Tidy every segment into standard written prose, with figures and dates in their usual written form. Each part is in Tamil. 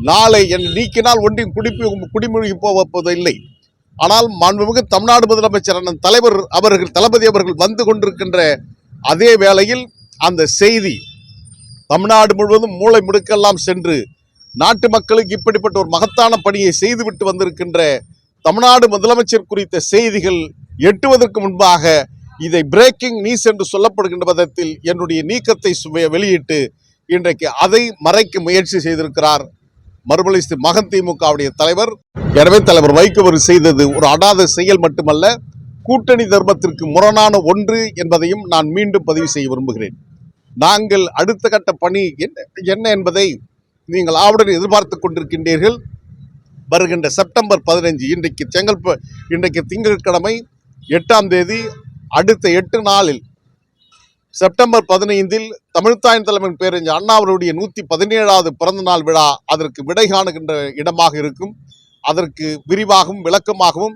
நாளை என்னை நீக்கினால் ஒன்றையும் குடிமூழ்கி போவதில்லை. ஆனால் மாண்புமிகு தமிழ்நாடு முதலமைச்சர் அண்ணன் தளபதி அவர்கள் வந்து கொண்டிருக்கின்ற அதே வேளையில் அந்த செய்தி தமிழ்நாடு முழுவதும் மூளை முடுக்கெல்லாம் சென்று நாட்டு மக்களுக்கு இப்படிப்பட்ட ஒரு மகத்தான பணியை செய்துவிட்டு வந்திருக்கின்ற தமிழ்நாடு முதலமைச்சர் குறித்த செய்திகள் எட்டுவதற்கு முன்பாக இதை பிரேக்கிங் நியூஸ் என்று சொல்லப்படுகின்ற விதத்தில் என்னுடைய நீக்கத்தை வெளியிட்டு இன்றைக்கு அதை மறைக்க முயற்சி செய்திருக்கிறார் மறுமலர்ச்சி மகன் திமுகவுடைய தலைவர். எனவே தலைவர் வைகோ செய்தது ஒரு அடாத செயல் மட்டுமல்ல, கூட்டணி தர்மத்திற்கு முரணான ஒன்று என்பதையும் நான் மீண்டும் பதிவு செய்ய விரும்புகிறேன். நாங்கள் அடுத்த கட்ட பணி என்ன என்பதை நீங்கள் ஆவலுடன் எதிர்பார்த்து கொண்டிருக்கின்றீர்கள். வருகின்ற செப்டம்பர் 15 இன்றைக்கு திங்கட்கிழமை 8ஆம் தேதி, அடுத்த 8 நாளில் செப்டம்பர் 15 தமிழ்த்தாயின் தலைவன் பேரறிஞர் அண்ணா அவருடைய 117வது பிறந்த நாள் விழா அதற்கு விடை காணுகின்ற இடமாக இருக்கும். அதற்கு விரிவாகவும் விளக்கமாகவும்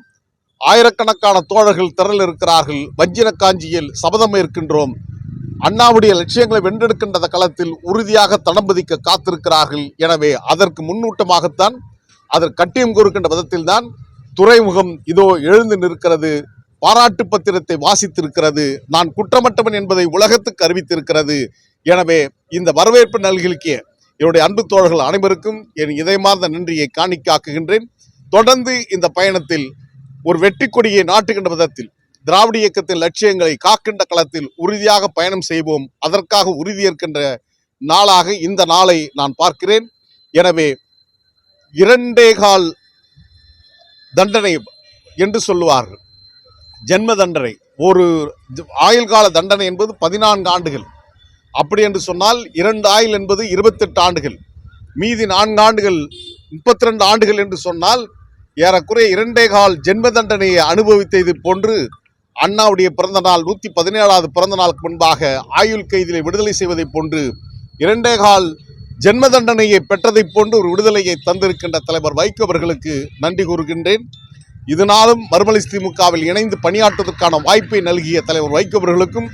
ஆயிரக்கணக்கான தோழர்கள் திரள் இருக்கிறார்கள். வஞ்சிர காஞ்சியில் சபதம் இருக்கின்றோம். அண்ணாவுடைய லட்சியங்களை வென்றெடுக்கின்ற களத்தில் உறுதியாக தடம்பதிக்க காத்திருக்கிறார்கள். எனவே அதற்கு முன்னூட்டமாகத்தான், அதற்கு கட்டியம் கொடுக்கின்ற விதத்தில் தான் துறைமுகம் இதோ எழுந்து நிற்கிறது. பாராட்டு பத்திரத்தை வாசித்திருக்கிறது. நான் குற்றமற்றவன் என்பதை உலகத்துக்கு அறிவித்திருக்கிறது. எனவே இந்த வரவேற்பு நல்கிய என்னுடைய அன்பு தோழர்கள் அனைவருக்கும் என் இதயமார்ந்த நன்றியை காணிக்காக்குகின்றேன். தொடர்ந்து இந்த பயணத்தில் ஒரு வெற்றி கொடியை நாட்டுகின்ற விதத்தில் திராவிட இயக்கத்தின் லட்சியங்களை காக்கின்ற களத்தில் உறுதியாக பயணம் செய்வோம். அதற்காக உறுதியேற்கின்ற நாளாக இந்த நாளை நான் பார்க்கிறேன். எனவே 2.25 தண்டனை என்று சொல்லுவார்கள், ஜென்ம தண்டனை. ஒரு ஆயுள் கால தண்டனை என்பது 14 ஆண்டுகள். அப்படி என்று சொன்னால் 2 ஆயுள் என்பது 28 ஆண்டுகள். மீதி 4 ஆண்டுகள் 32 ஆண்டுகள் என்று சொன்னால் ஏறக்குறைய 2.25 ஜென்ம தண்டனையை அனுபவித்தது போன்று அண்ணாவுடைய பிறந்த நாள் 117வது பிறந்த நாளுக்கு முன்பாக ஆயுள் கைதிலை விடுதலை செய்வதை போன்று 2.25 ஜென்ம தண்டனையை பெற்றதை போன்று ஒரு விடுதலையை தந்திருக்கின்ற தலைவர் வைகோ அவர்களுக்கு நன்றி கூறுகின்றேன். இதனாலும் மறுமலர்ச்சி திமுகவில் இணைந்து பணியாற்றுவதற்கான வாய்ப்பை நல்கிய தலைவர் வைகோ அவர்களுக்கும்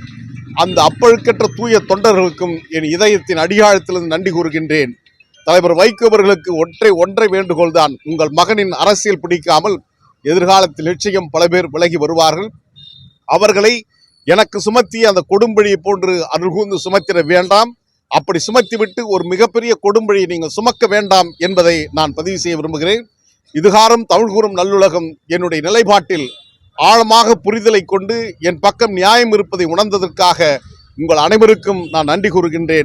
அந்த அப்பழுக்கற்ற தூய தொண்டர்களுக்கும் என் இதயத்தின் அடியாழத்திலிருந்து நன்றி கூறுகின்றேன். தலைவர் வைகோ அவர்களுக்கு ஒன்றை வேண்டுகோள் தான். உங்கள் மகனின் அரசியல் பிடிக்காமல் எதிர்காலத்தில் நிச்சயம் பல பேர் விலகி வருவார்கள். அவர்களை எனக்கு சுமத்திய அந்த கொடும்பழியை போன்று அருகூர்ந்து சுமத்திட வேண்டாம். அப்படி சுமத்திவிட்டு ஒரு மிகப்பெரிய கொடும்பழியை நீங்கள் சுமக்க வேண்டாம் என்பதை நான் பதிவு செய்ய விரும்புகிறேன். இதுகாரம் தமிழ் கூறும் நல்லுலகம் என்னுடைய நிலைப்பாட்டில் ஆழமாக புரிதலை கொண்டு என் பக்கம் நியாயம் இருப்பதை உணர்ந்ததற்காக உங்கள் அனைவருக்கும் நான் நன்றி கூறுகின்றேன்.